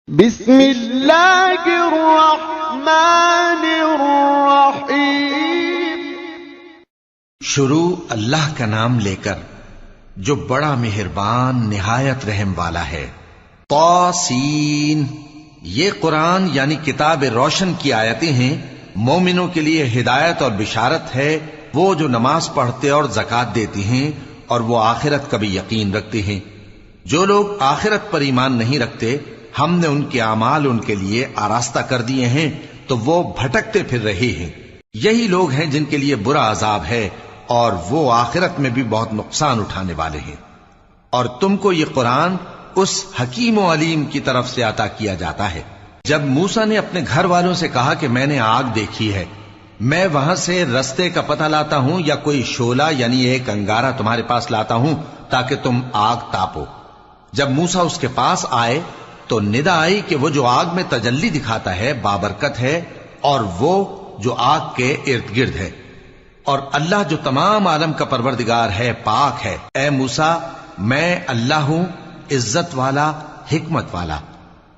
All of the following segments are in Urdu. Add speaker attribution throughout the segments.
Speaker 1: بسم اللہ الرحمن الرحیم۔
Speaker 2: شروع اللہ کا نام لے کر جو بڑا مہربان نہایت رحم والا ہے۔ طاسین، یہ قرآن یعنی کتاب روشن کی آیتیں ہیں، مومنوں کے لیے ہدایت اور بشارت ہے، وہ جو نماز پڑھتے اور زکوٰۃ دیتی ہیں اور وہ آخرت کا بھی یقین رکھتے ہیں۔ جو لوگ آخرت پر ایمان نہیں رکھتے، ہم نے ان کے اعمال ان کے لیے آراستہ کر دیے ہیں تو وہ بھٹکتے پھر رہے ہیں۔ یہی لوگ ہیں جن کے لیے برا عذاب ہے اور وہ آخرت میں بھی بہت نقصان اٹھانے والے ہیں۔ اور تم کو یہ قرآن اس حکیم و علیم کی طرف سے عطا کیا جاتا ہے۔ جب موسیٰ نے اپنے گھر والوں سے کہا کہ میں نے آگ دیکھی ہے، میں وہاں سے رستے کا پتہ لاتا ہوں یا کوئی شعلہ یعنی ایک انگارہ تمہارے پاس لاتا ہوں تاکہ تم آگ تاپو۔ جب موسیٰ اس کے پاس آئے تو ندا آئی کہ وہ جو آگ میں تجلی دکھاتا ہے بابرکت ہے، اور وہ جو آگ کے ارد گرد ہے، اور اللہ جو تمام عالم کا پروردگار ہے پاک ہے۔ اے موسیٰ، میں اللہ ہوں، عزت والا، حکمت والا،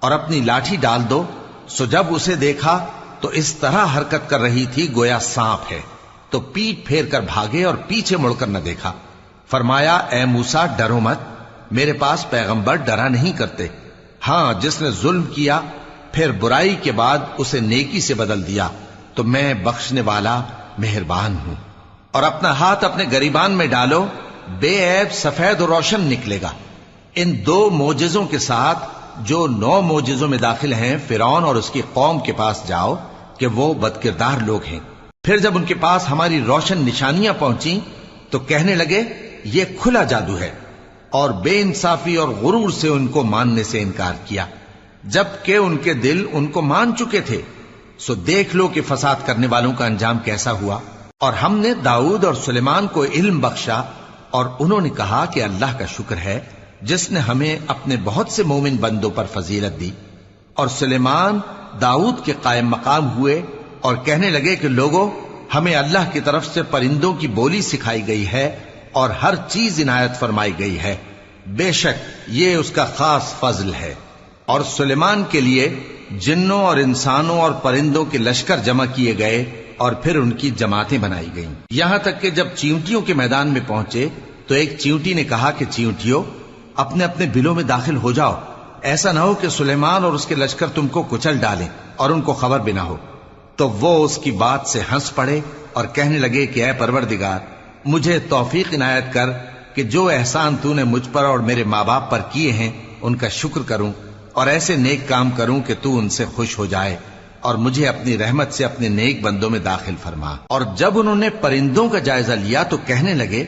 Speaker 2: اور اپنی لاٹھی ڈال دو۔ سو جب اسے دیکھا تو اس طرح حرکت کر رہی تھی گویا سانپ ہے، تو پیٹ پھیر کر بھاگے اور پیچھے مڑ کر نہ دیکھا۔ فرمایا، اے موسیٰ، ڈرو مت، میرے پاس پیغمبر ڈرا نہیں کرتے۔ ہاں، جس نے ظلم کیا پھر برائی کے بعد اسے نیکی سے بدل دیا تو میں بخشنے والا مہربان ہوں۔ اور اپنا ہاتھ اپنے گریبان میں ڈالو، بے عیب سفید و روشن نکلے گا۔ ان دو معجزوں کے ساتھ جو 9 معجزوں میں داخل ہیں فرعون اور اس کی قوم کے پاس جاؤ کہ وہ بدکردار لوگ ہیں۔ پھر جب ان کے پاس ہماری روشن نشانیاں پہنچیں تو کہنے لگے یہ کھلا جادو ہے، اور بے انصافی اور غرور سے ان کو ماننے سے انکار کیا، جبکہ ان کے دل ان کو مان چکے تھے۔ سو دیکھ لو کہ فساد کرنے والوں کا انجام کیسا ہوا۔ اور ہم نے داؤد اور سلیمان کو علم بخشا، اور انہوں نے کہا کہ اللہ کا شکر ہے جس نے ہمیں اپنے بہت سے مومن بندوں پر فضیلت دی۔ اور سلیمان داؤد کے قائم مقام ہوئے اور کہنے لگے کہ لوگوں، ہمیں اللہ کی طرف سے پرندوں کی بولی سکھائی گئی ہے اور ہر چیز عنایت فرمائی گئی ہے، بے شک یہ اس کا خاص فضل ہے۔ اور سلیمان کے لیے جنوں اور انسانوں اور پرندوں کے لشکر جمع کیے گئے اور پھر ان کی جماعتیں بنائی گئیں، یہاں تک کہ جب چیونٹیوں کے میدان میں پہنچے تو ایک چیونٹی نے کہا کہ چیونٹیوں، اپنے اپنے بلوں میں داخل ہو جاؤ، ایسا نہ ہو کہ سلیمان اور اس کے لشکر تم کو کچل ڈالیں اور ان کو خبر بھی نہ ہو۔ تو وہ اس کی بات سے ہنس پڑے اور کہنے لگے کہ اے پروردگار، مجھے توفیق عنایت کر کہ جو احسان تو نے مجھ پر اور میرے ماں باپ پر کیے ہیں ان کا شکر کروں، اور ایسے نیک کام کروں کہ تو ان سے خوش ہو جائے، اور مجھے اپنی رحمت سے اپنے نیک بندوں میں داخل فرما۔ اور جب انہوں نے پرندوں کا جائزہ لیا تو کہنے لگے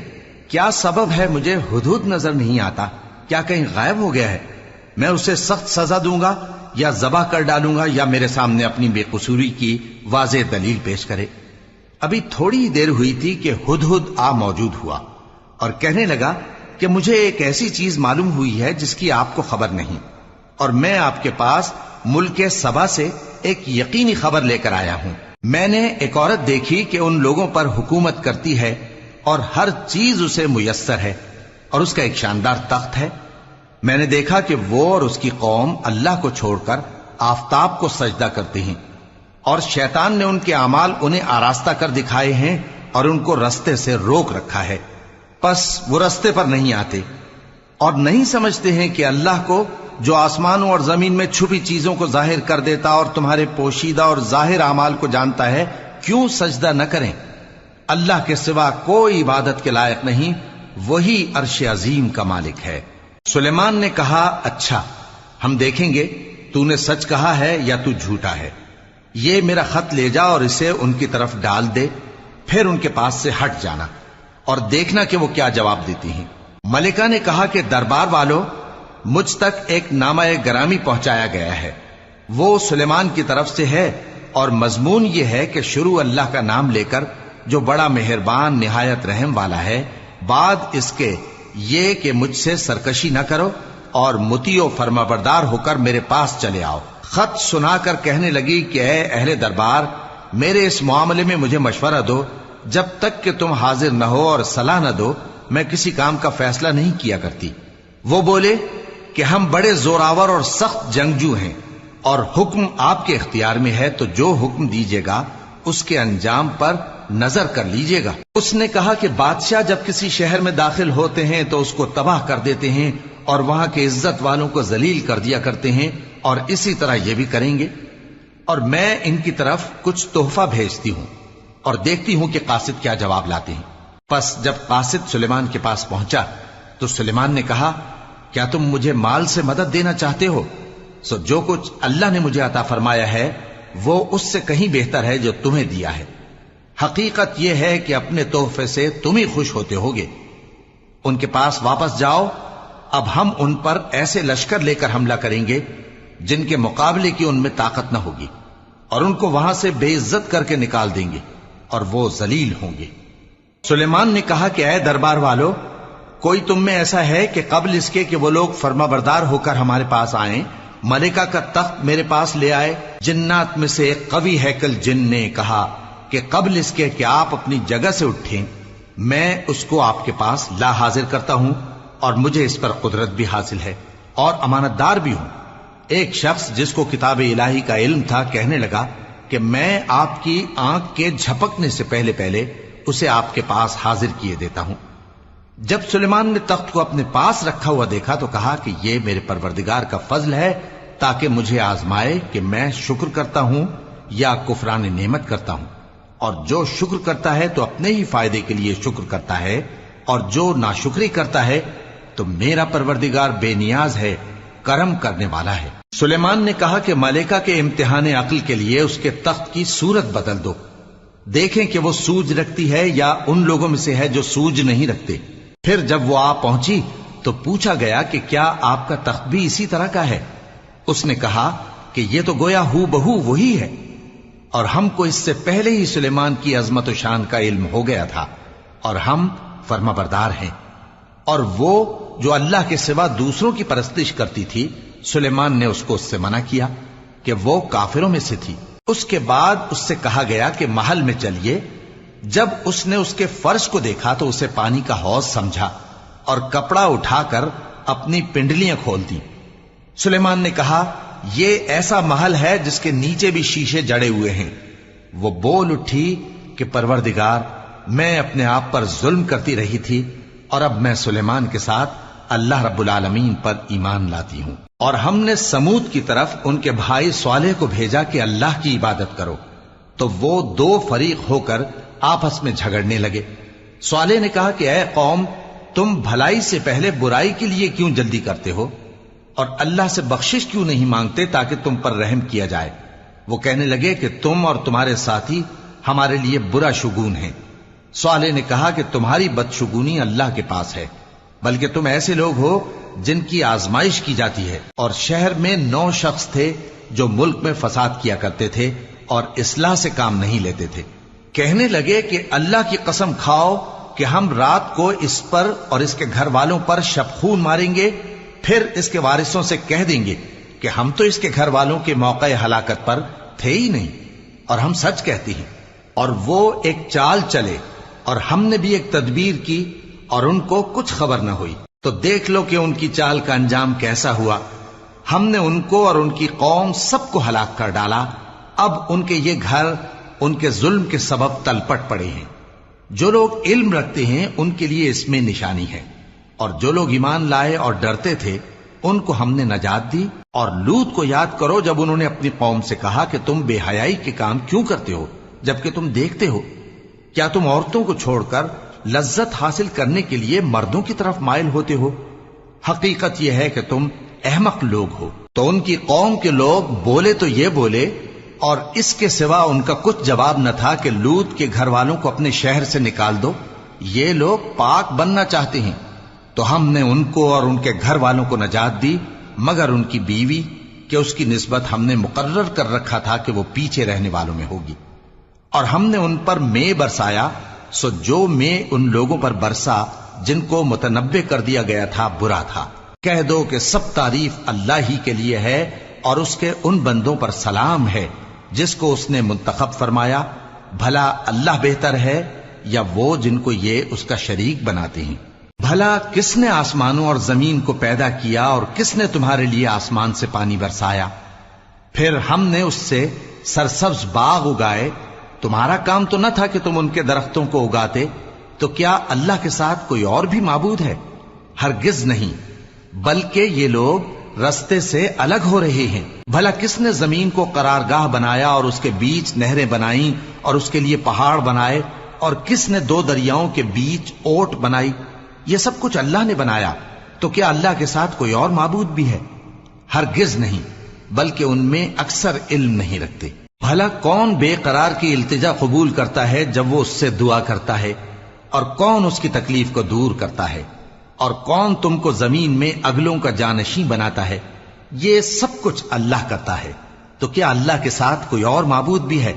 Speaker 2: کیا سبب ہے مجھے ہدہد نظر نہیں آتا؟ کیا کہیں غائب ہو گیا ہے؟ میں اسے سخت سزا دوں گا یا ذبح کر ڈالوں گا یا میرے سامنے اپنی بے قصوری کی واضح دلیل پیش کرے۔ ابھی تھوڑی دیر ہوئی تھی کہ ہدہد آ موجود ہوا اور کہنے لگا کہ مجھے ایک ایسی چیز معلوم ہوئی ہے جس کی آپ کو خبر نہیں، اور میں آپ کے پاس ملک سبا سے ایک یقینی خبر لے کر آیا ہوں۔ میں نے ایک عورت دیکھی کہ ان لوگوں پر حکومت کرتی ہے اور ہر چیز اسے میسر ہے، اور اس کا ایک شاندار تخت ہے۔ میں نے دیکھا کہ وہ اور اس کی قوم اللہ کو چھوڑ کر آفتاب کو سجدہ کرتے ہیں، اور شیطان نے ان کے اعمال انہیں آراستہ کر دکھائے ہیں اور ان کو رستے سے روک رکھا ہے، پس وہ رستے پر نہیں آتے، اور نہیں سمجھتے ہیں کہ اللہ کو جو آسمانوں اور زمین میں چھپی چیزوں کو ظاہر کر دیتا اور تمہارے پوشیدہ اور ظاہر اعمال کو جانتا ہے، کیوں سجدہ نہ کریں؟ اللہ کے سوا کوئی عبادت کے لائق نہیں، وہی عرش عظیم کا مالک ہے۔ سلیمان نے کہا اچھا، ہم دیکھیں گے تو نے سچ کہا ہے یا تو جھوٹا ہے۔ یہ میرا خط لے جا اور اسے ان کی طرف ڈال دے، پھر ان کے پاس سے ہٹ جانا اور دیکھنا کہ وہ کیا جواب دیتی ہیں۔ ملکہ نے کہا کہ دربار والوں، مجھ تک ایک نامہ گرامی پہنچایا گیا ہے، وہ سلیمان کی طرف سے ہے، اور مضمون یہ ہے کہ شروع اللہ کا نام لے کر جو بڑا مہربان نہایت رحم والا ہے، بعد اس کے یہ کہ مجھ سے سرکشی نہ کرو اور مطیع و فرمانبردار ہو کر میرے پاس چلے آؤ۔ خط سنا کر کہنے لگی کہ اے اہل دربار، میرے اس معاملے میں مجھے مشورہ دو، جب تک کہ تم حاضر نہ ہو اور صلاح نہ دو میں کسی کام کا فیصلہ نہیں کیا کرتی۔ وہ بولے کہ ہم بڑے زوراور اور سخت جنگجو ہیں، اور حکم آپ کے اختیار میں ہے، تو جو حکم دیجیے گا اس کے انجام پر نظر کر لیجیے گا۔ اس نے کہا کہ بادشاہ جب کسی شہر میں داخل ہوتے ہیں تو اس کو تباہ کر دیتے ہیں اور وہاں کے عزت والوں کو ذلیل کر دیا کرتے ہیں، اور اسی طرح یہ بھی کریں گے۔ اور میں ان کی طرف کچھ تحفہ بھیجتی ہوں اور دیکھتی ہوں کہ قاصد کیا جواب لاتے ہیں۔ پس جب قاصد سلیمان کے پاس پہنچا تو سلیمان نے کہا، کیا تم مجھے مال سے مدد دینا چاہتے ہو؟ سو جو کچھ اللہ نے مجھے عطا فرمایا ہے وہ اس سے کہیں بہتر ہے جو تمہیں دیا ہے۔ حقیقت یہ ہے کہ اپنے تحفے سے تم ہی خوش ہوتے ہوگے۔ ان کے پاس واپس جاؤ، اب ہم ان پر ایسے لشکر لے کر حملہ کریں گے جن کے مقابلے کی ان میں طاقت نہ ہوگی، اور ان کو وہاں سے بے عزت کر کے نکال دیں گے اور وہ ذلیل ہوں گے۔ سلیمان نے کہا کہ اے دربار والو، کوئی تم میں ایسا ہے کہ قبل اس کے کہ وہ لوگ فرما بردار ہو کر ہمارے پاس آئیں، ملکہ کا تخت میرے پاس لے آئے؟ جنات میں سے ایک قوی ہیکل جن نے کہا کہ قبل اس کے کہ آپ اپنی جگہ سے اٹھیں میں اس کو آپ کے پاس لا حاضر کرتا ہوں، اور مجھے اس پر قدرت بھی حاصل ہے اور امانت دار بھی ہوں۔ ایک شخص جس کو کتاب الہی کا علم تھا کہنے لگا کہ میں آپ کی آنکھ کے جھپکنے سے پہلے پہلے اسے آپ کے پاس حاضر کیے دیتا ہوں۔ جب سلیمان نے تخت کو اپنے پاس رکھا ہوا دیکھا تو کہا کہ یہ میرے پروردگار کا فضل ہے تاکہ مجھے آزمائے کہ میں شکر کرتا ہوں یا کفران نعمت کرتا ہوں، اور جو شکر کرتا ہے تو اپنے ہی فائدے کے لیے شکر کرتا ہے، اور جو ناشکری کرتا ہے تو میرا پروردگار بے نیاز ہے، کرم کرنے والا ہے۔ سلیمان نے کہا کہ ملکہ کے امتحان عقل کے لیے اس کے تخت کی صورت بدل دو، دیکھیں کہ وہ سوج رکھتی ہے یا ان لوگوں میں سے ہے جو سوج نہیں رکھتے۔ پھر جب وہ آ پہنچی تو پوچھا گیا کہ کیا آپ کا تخت بھی اسی طرح کا ہے؟ اس نے کہا کہ یہ تو گویا ہو بہو وہی ہے، اور ہم کو اس سے پہلے ہی سلیمان کی عظمت و شان کا علم ہو گیا تھا، اور ہم فرما بردار ہیں۔ اور وہ جو اللہ کے سوا دوسروں کی پرستش کرتی تھی، سلیمان نے اس کو اس سے منع کیا کہ وہ کافروں میں سے تھی۔ اس کے بعد اس سے کہا گیا کہ محل میں چلیے۔ جب اس نے اس کے فرش کو دیکھا تو اسے پانی کا حوض سمجھا اور کپڑا اٹھا کر اپنی پنڈلیاں کھول دی۔ سلیمان نے کہا، یہ ایسا محل ہے جس کے نیچے بھی شیشے جڑے ہوئے ہیں۔ وہ بول اٹھی کہ پروردگار، میں اپنے آپ پر ظلم کرتی رہی تھی، اور اب میں سلیمان کے ساتھ اللہ رب العالمین پر ایمان لاتی ہوں۔ اور ہم نے سمود کی طرف ان کے بھائی صالح کو بھیجا کہ اللہ کی عبادت کرو، تو وہ دو فریق ہو کر آپس میں جھگڑنے لگے۔ صالح نے کہا کہ اے قوم، تم بھلائی سے پہلے برائی کے لیے کیوں جلدی کرتے ہو، اور اللہ سے بخشش کیوں نہیں مانگتے تاکہ تم پر رحم کیا جائے؟ وہ کہنے لگے کہ تم اور تمہارے ساتھی ہمارے لیے برا شگون ہیں۔ صالح نے کہا کہ تمہاری بدشگونی اللہ کے پاس ہے، بلکہ تم ایسے لوگ ہو جن کی آزمائش کی جاتی ہے۔ اور شہر میں 9 شخص تھے جو ملک میں فساد کیا کرتے تھے اور اصلاح سے کام نہیں لیتے تھے۔ کہنے لگے کہ اللہ کی قسم کھاؤ کہ ہم رات کو اس پر اور اس کے گھر والوں پر شبخون ماریں گے، پھر اس کے وارثوں سے کہہ دیں گے کہ ہم تو اس کے گھر والوں کے موقع ہلاکت پر تھے ہی نہیں، اور ہم سچ کہتے ہیں۔ اور وہ ایک چال چلے، اور ہم نے بھی ایک تدبیر کی اور ان کو کچھ خبر نہ ہوئی۔ تو دیکھ لو کہ ان کی چال کا انجام کیسا ہوا۔ ہم نے ان کو اور ان کی قوم سب کو ہلاک کر ڈالا۔ اب ان کے یہ گھر ان کے ظلم کے سبب تلپٹ پڑے ہیں۔ جو لوگ علم رکھتے ہیں ان کے لیے اس میں نشانی ہے، اور جو لوگ ایمان لائے اور ڈرتے تھے ان کو ہم نے نجات دی۔ اور لوط کو یاد کرو جب انہوں نے اپنی قوم سے کہا کہ تم بے حیائی کے کام کیوں کرتے ہو جبکہ تم دیکھتے ہو؟ کیا تم عورتوں کو چھوڑ کر لذت حاصل کرنے کے لیے مردوں کی طرف مائل ہوتے ہو؟ حقیقت یہ ہے کہ تم احمق لوگ ہو۔ تو ان کی قوم کے لوگ بولے تو یہ بولے، اور اس کے سوا ان کا کچھ جواب نہ تھا کہ لوط کے گھر والوں کو اپنے شہر سے نکال دو، یہ لوگ پاک بننا چاہتے ہیں۔ تو ہم نے ان کو اور ان کے گھر والوں کو نجات دی، مگر ان کی بیوی کہ اس کی نسبت ہم نے مقرر کر رکھا تھا کہ وہ پیچھے رہنے والوں میں ہوگی۔ اور ہم نے ان پر مے برسایا، سو جو مے ان لوگوں پر برسا جن کو متنبع کر دیا گیا تھا برا تھا۔ کہہ دو کہ سب تعریف اللہ ہی کے لیے ہے، اور اس کے ان بندوں پر سلام ہے جس کو اس نے منتخب فرمایا۔ بھلا اللہ بہتر ہے یا وہ جن کو یہ اس کا شریک بناتے ہیں؟ بھلا کس نے آسمانوں اور زمین کو پیدا کیا، اور کس نے تمہارے لیے آسمان سے پانی برسایا؟ پھر ہم نے اس سے سرسبز باغ اگائے، تمہارا کام تو نہ تھا کہ تم ان کے درختوں کو اگاتے، تو کیا اللہ کے ساتھ کوئی اور بھی معبود ہے؟ ہرگز نہیں، بلکہ یہ لوگ رستے سے الگ ہو رہے ہیں۔ بھلا کس نے زمین کو قرارگاہ بنایا اور اس کے بیچ نہریں بنائیں اور اس کے لیے پہاڑ بنائے، اور کس نے دو دریاؤں کے بیچ اوٹ بنائی؟ یہ سب کچھ اللہ نے بنایا، تو کیا اللہ کے ساتھ کوئی اور معبود بھی ہے؟ ہرگز نہیں، بلکہ ان میں اکثر علم نہیں رکھتے۔ بھلا کون بے قرار کی التجا قبول کرتا ہے جب وہ اس سے دعا کرتا ہے، اور کون اس کی تکلیف کو دور کرتا ہے، اور کون تم کو زمین میں اگلوں کا جانشین بناتا ہے؟ یہ سب کچھ اللہ کرتا ہے، تو کیا اللہ کے ساتھ کوئی اور معبود بھی ہے؟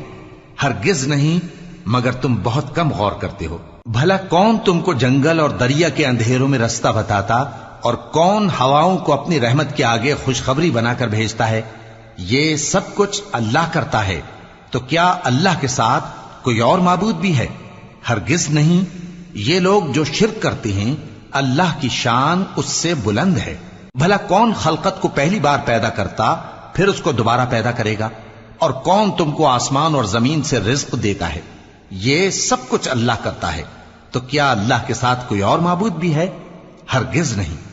Speaker 2: ہرگز نہیں، مگر تم بہت کم غور کرتے ہو۔ بھلا کون تم کو جنگل اور دریا کے اندھیروں میں رستہ بتاتا، اور کون ہواؤں کو اپنی رحمت کے آگے خوشخبری بنا کر بھیجتا ہے؟ یہ سب کچھ اللہ کرتا ہے، تو کیا اللہ کے ساتھ کوئی اور معبود بھی ہے؟ ہرگز نہیں۔ یہ لوگ جو شرک کرتے ہیں، اللہ کی شان اس سے بلند ہے۔ بھلا کون خلقت کو پہلی بار پیدا کرتا پھر اس کو دوبارہ پیدا کرے گا؟ اور کون تم کو آسمان اور زمین سے رزق دیتا ہے؟ یہ سب کچھ اللہ کرتا ہے، تو کیا اللہ کے ساتھ کوئی اور معبود بھی ہے؟ ہرگز نہیں۔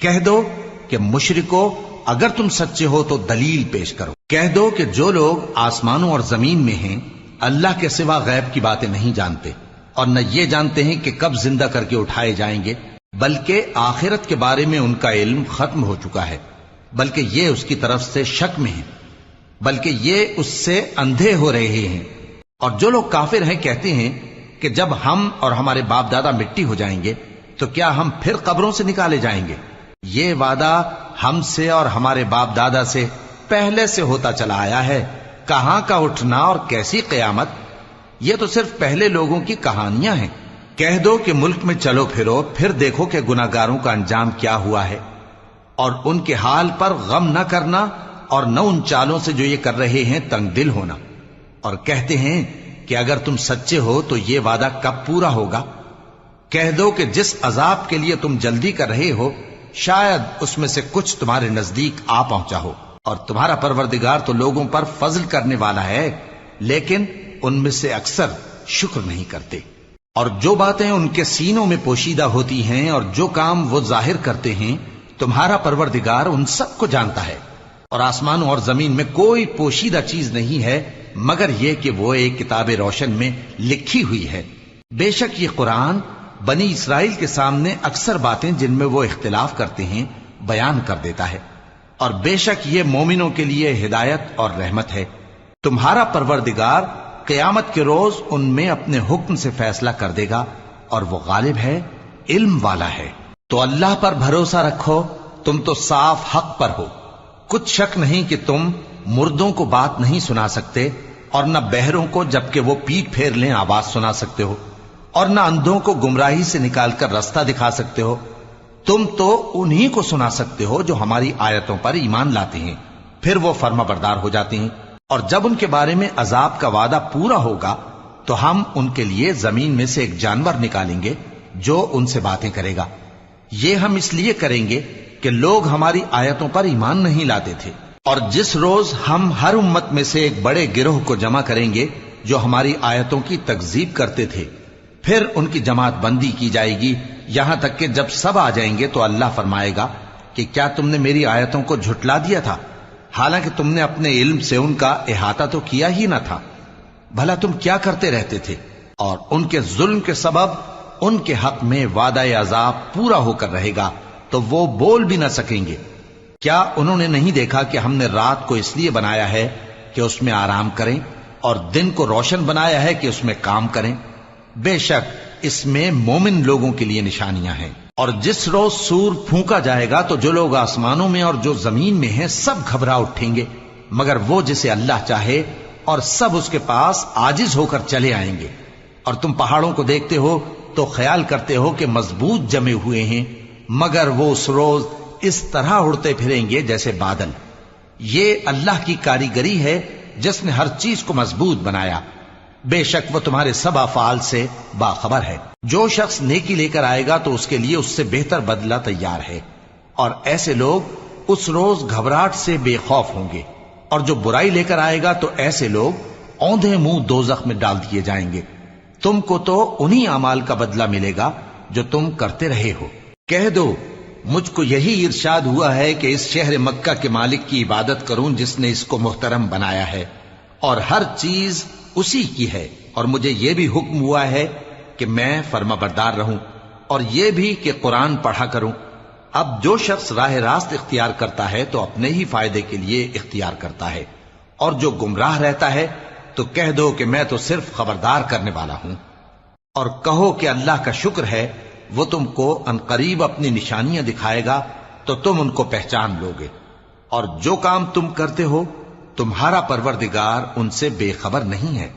Speaker 2: کہہ دو کہ مشرکو، اگر تم سچے ہو تو دلیل پیش کرو۔ کہہ دو کہ جو لوگ آسمانوں اور زمین میں ہیں اللہ کے سوا غیب کی باتیں نہیں جانتے، اور نہ یہ جانتے ہیں کہ کب زندہ کر کے اٹھائے جائیں گے، بلکہ آخرت کے بارے میں ان کا علم ختم ہو چکا ہے، بلکہ یہ اس کی طرف سے شک میں ہیں، بلکہ یہ اس سے اندھے ہو رہے ہیں۔ اور جو لوگ کافر ہیں کہتے ہیں کہ جب ہم اور ہمارے باپ دادا مٹی ہو جائیں گے تو کیا ہم پھر قبروں سے نکالے جائیں گے؟ یہ وعدہ ہم سے اور ہمارے باپ دادا سے پہلے سے ہوتا چلا آیا ہے، کہاں کا اٹھنا اور کیسی قیامت؟ یہ تو صرف پہلے لوگوں کی کہانیاں ہیں۔ کہہ دو کہ ملک میں چلو پھرو، پھر دیکھو کہ گناہگاروں کا انجام کیا ہوا ہے، اور ان کے حال پر غم نہ کرنا، اور نہ ان چالوں سے جو یہ کر رہے ہیں تنگ دل ہونا۔ اور کہتے ہیں کہ اگر تم سچے ہو تو یہ وعدہ کب پورا ہوگا؟ کہہ دو کہ جس عذاب کے لیے تم جلدی کر رہے ہو شاید اس میں سے کچھ تمہارے نزدیک آ پہنچا ہو، اور تمہارا پروردگار تو لوگوں پر فضل کرنے والا ہے، لیکن ان میں سے اکثر شکر نہیں کرتے۔ اور جو باتیں ان کے سینوں میں پوشیدہ ہوتی ہیں اور جو کام وہ ظاہر کرتے ہیں، تمہارا پروردگار ان سب کو جانتا ہے۔ اور آسمانوں اور زمین میں کوئی پوشیدہ چیز نہیں ہے مگر یہ کہ وہ ایک کتاب روشن میں لکھی ہوئی ہے۔ بے شک یہ قرآن بنی اسرائیل کے سامنے اکثر باتیں جن میں وہ اختلاف کرتے ہیں بیان کر دیتا ہے، اور بے شک یہ مومنوں کے لیے ہدایت اور رحمت ہے۔ تمہارا پروردگار قیامت کے روز ان میں اپنے حکم سے فیصلہ کر دے گا، اور وہ غالب ہے، علم والا ہے۔ تو اللہ پر بھروسہ رکھو، تم تو صاف حق پر ہو۔ کچھ شک نہیں کہ تم مردوں کو بات نہیں سنا سکتے، اور نہ بہروں کو جبکہ وہ پیٹ پھیر لیں آواز سنا سکتے ہو، اور نہ اندھوں کو گمراہی سے نکال کر رستہ دکھا سکتے ہو۔ تم تو انہی کو سنا سکتے ہو جو ہماری آیتوں پر ایمان لاتے ہیں، پھر وہ فرما بردار ہو جاتے ہیں، اور جب ان کے بارے میں عذاب کا وعدہ پورا ہوگا تو ہم ان کے لیے زمین میں سے ایک جانور نکالیں گے جو ان سے باتیں کرے گا۔ یہ ہم اس لیے کریں گے کہ لوگ ہماری آیتوں پر ایمان نہیں لاتے تھے۔ اور جس روز ہم ہر امت میں سے ایک بڑے گروہ کو جمع کریں گے جو ہماری آیتوں کی تکذیب کرتے تھے، پھر ان کی جماعت بندی کی جائے گی، یہاں تک کہ جب سب آ جائیں گے تو اللہ فرمائے گا کہ کیا تم نے میری آیتوں کو جھٹلا دیا تھا، حالانکہ تم نے اپنے علم سے ان کا احاطہ تو کیا ہی نہ تھا؟ بھلا تم کیا کرتے رہتے تھے؟ اور ان کے ظلم کے سبب ان کے حق میں وعدہ عذاب پورا ہو کر رہے گا تو وہ بول بھی نہ سکیں گے۔ کیا انہوں نے نہیں دیکھا کہ ہم نے رات کو اس لیے بنایا ہے کہ اس میں آرام کریں، اور دن کو روشن بنایا ہے کہ اس میں کام کریں؟ بے شک اس میں مومن لوگوں کے لیے نشانیاں ہیں۔ اور جس روز سور پھونکا جائے گا تو جو لوگ آسمانوں میں اور جو زمین میں ہیں سب گھبرا اٹھیں گے، مگر وہ جسے اللہ چاہے، اور سب اس کے پاس عاجز ہو کر چلے آئیں گے۔ اور تم پہاڑوں کو دیکھتے ہو تو خیال کرتے ہو کہ مضبوط جمے ہوئے ہیں، مگر وہ اس روز اس طرح اڑتے پھریں گے جیسے بادل۔ یہ اللہ کی کاریگری ہے جس نے ہر چیز کو مضبوط بنایا، بے شک وہ تمہارے سب افعال سے باخبر ہے۔ جو شخص نیکی لے کر آئے گا تو اس کے لیے اس سے بہتر بدلہ تیار ہے، اور ایسے لوگ اس روز گھبراہٹ سے بے خوف ہوں گے۔ اور جو برائی لے کر آئے گا تو ایسے لوگ اوندھے منہ دوزخ میں ڈال دیے جائیں گے. تم کو تو انہی اعمال کا بدلہ ملے گا جو تم کرتے رہے ہو. کہہ دو مجھ کو یہی ارشاد ہوا ہے کہ اس شہر مکہ کے مالک کی عبادت کروں جس نے اس کو محترم بنایا ہے اور ہر چیز اسی کی ہے، اور مجھے یہ بھی حکم ہوا ہے کہ میں فرما بردار رہوں اور یہ بھی کہ قرآن پڑھا کروں. اب جو شخص راہ راست اختیار کرتا ہے تو اپنے ہی فائدے کے لیے اختیار کرتا ہے، اور جو گمراہ رہتا ہے تو کہہ دو کہ میں تو صرف خبردار کرنے والا ہوں. اور کہو کہ اللہ کا شکر ہے وہ تم کو عنقریب اپنی نشانیاں دکھائے گا تو تم ان کو پہچان لوگے، اور جو کام تم کرتے ہو تمہارا پروردگار ان سے بے خبر نہیں ہے.